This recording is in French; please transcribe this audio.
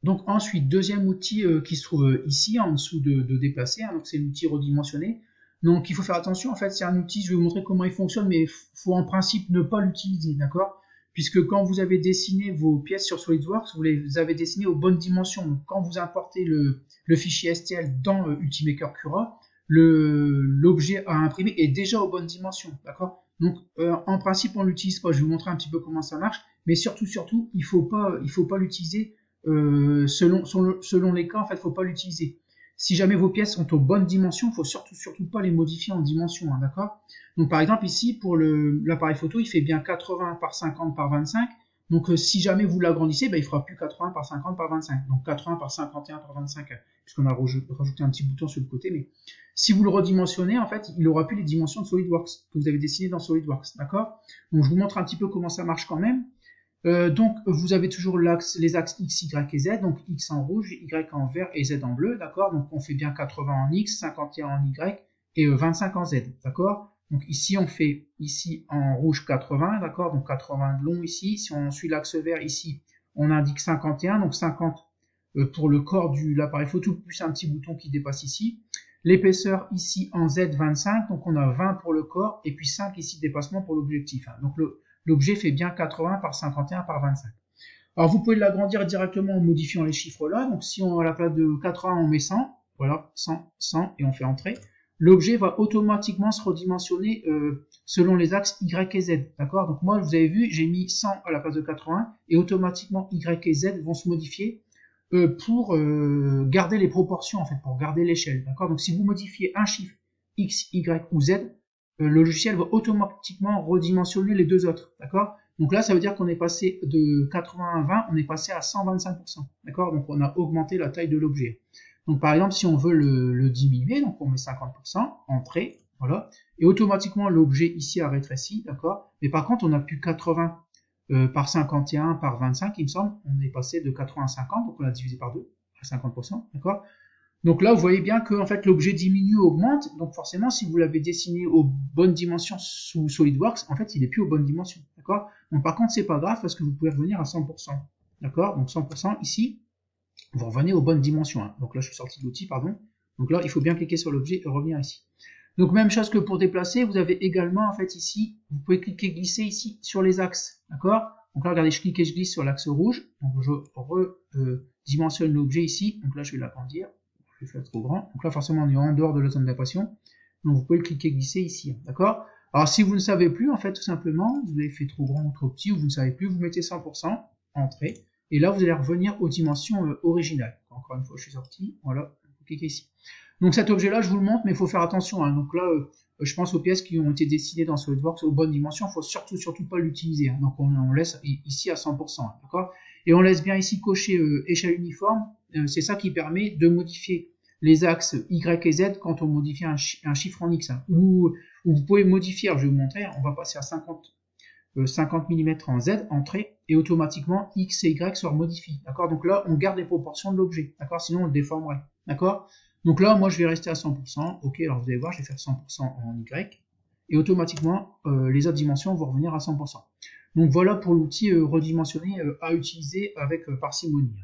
Donc ensuite, deuxième outil qui se trouve ici, en dessous de déplacer, hein, donc c'est l'outil redimensionné. Donc il faut faire attention, en fait c'est un outil, je vais vous montrer comment il fonctionne, mais il faut en principe ne pas l'utiliser, d'accord? Puisque quand vous avez dessiné vos pièces sur SolidWorks, vous les avez dessinées aux bonnes dimensions. Donc quand vous importez le fichier STL dans Ultimaker Cura, l'objet à imprimer est déjà aux bonnes dimensions, d'accord? Donc en principe on l'utilise pas, je vais vous montrer un petit peu comment ça marche, mais surtout il faut pas l'utiliser selon les cas, en fait, il ne faut pas l'utiliser. Si jamais vos pièces sont aux bonnes dimensions, il ne faut surtout pas les modifier en dimension, hein, d'accord? Donc par exemple ici, pour l'appareil photo, il fait bien 80 par 50 par 25. Donc si jamais vous l'agrandissez, ben, il fera plus 80 par 50 par 25. Donc 80 par 51 par 25, puisqu'on a rajouté un petit bouton sur le côté. Mais si vous le redimensionnez, en fait, il n'aura plus les dimensions de SolidWorks que vous avez dessinées dans SolidWorks, d'accord? Donc je vous montre un petit peu comment ça marche quand même. Donc vous avez toujours les axes X, Y et Z, donc X en rouge, Y en vert et Z en bleu, d'accord? Donc on fait bien 80 en X, 51 en Y et 25 en Z, d'accord? Donc ici on fait ici en rouge 80, d'accord? Donc 80 de long ici. Si on suit l'axe vert ici, on indique 51, donc 50 pour le corps de l'appareil photo, plus un petit bouton qui dépasse ici. L'épaisseur ici en Z 25, donc on a 20 pour le corps et puis 5 ici de dépassement pour l'objectif, hein. Donc l'objet fait bien 80 par 51 par 25. Alors vous pouvez l'agrandir directement en modifiant les chiffres là. Donc si on à la place de 80 on met 100, voilà 100, 100 et on fait entrer. L'objet va automatiquement se redimensionner selon les axes Y et Z, d'accord? Donc moi vous avez vu j'ai mis 100 à la place de 80 et automatiquement Y et Z vont se modifier pour garder les proportions en fait, pour garder l'échelle, d'accord? Donc si vous modifiez un chiffre X, Y ou Z, le logiciel va automatiquement redimensionner les deux autres, d'accord? Donc là, ça veut dire qu'on est passé de 80 à 20, on est passé à 125%, d'accord? Donc on a augmenté la taille de l'objet. Donc par exemple, si on veut le diminuer, donc on met 50%, entrée, voilà, et automatiquement l'objet ici a rétréci, d'accord? Mais par contre, on n'a plus 80 par 51 par 25, il me semble, on est passé de 80 à 50, donc on a divisé par 2, à 50%, d'accord? Donc là, vous voyez bien que en fait, l'objet diminue ou augmente. Donc forcément, si vous l'avez dessiné aux bonnes dimensions sous SolidWorks, en fait, il n'est plus aux bonnes dimensions. D'accord? Donc par contre, c'est pas grave parce que vous pouvez revenir à 100%. D'accord? Donc 100% ici, vous revenez aux bonnes dimensions, hein. Donc là, je suis sorti de l'outil, pardon. Donc là, il faut bien cliquer sur l'objet et revenir ici. Donc même chose que pour déplacer, vous avez également en fait ici, vous pouvez cliquer glisser ici sur les axes. D'accord? Donc là, regardez, je clique et je glisse sur l'axe rouge. Donc je redimensionne l'objet ici. Donc là, je vais l'agrandir. Je vais faire trop grand. Donc là, forcément, on est en dehors de la zone d'impression. Donc, vous pouvez cliquer glisser ici. D'accord? Alors, si vous ne savez plus, en fait, tout simplement, vous avez fait trop grand ou trop petit, ou vous ne savez plus, vous mettez 100%, entrée. Et là, vous allez revenir aux dimensions originales. Encore une fois, je suis sorti. Voilà. Vous cliquez ici. Donc, cet objet-là, je vous le montre, mais il faut faire attention, hein. Donc là, je pense aux pièces qui ont été dessinées dans SolidWorks aux bonnes dimensions. Il faut surtout pas l'utiliser, hein. Donc, on laisse ici à 100%. Hein, d'accord? Et on laisse bien ici cocher échelle uniforme. C'est ça qui permet de modifier les axes Y et Z quand on modifie un chiffre en X, hein. Ou vous pouvez modifier, alors je vais vous montrer, on va passer à 50 mm en Z, entrée, et automatiquement X et Y se remodifient. D'accord? Donc là, on garde les proportions de l'objet. D'accord? Sinon, on le déformerait. D'accord? Donc là, moi, je vais rester à 100%. Ok, alors vous allez voir, je vais faire 100% en Y. Et automatiquement, les autres dimensions vont revenir à 100%. Donc voilà pour l'outil redimensionné à utiliser avec parcimonie.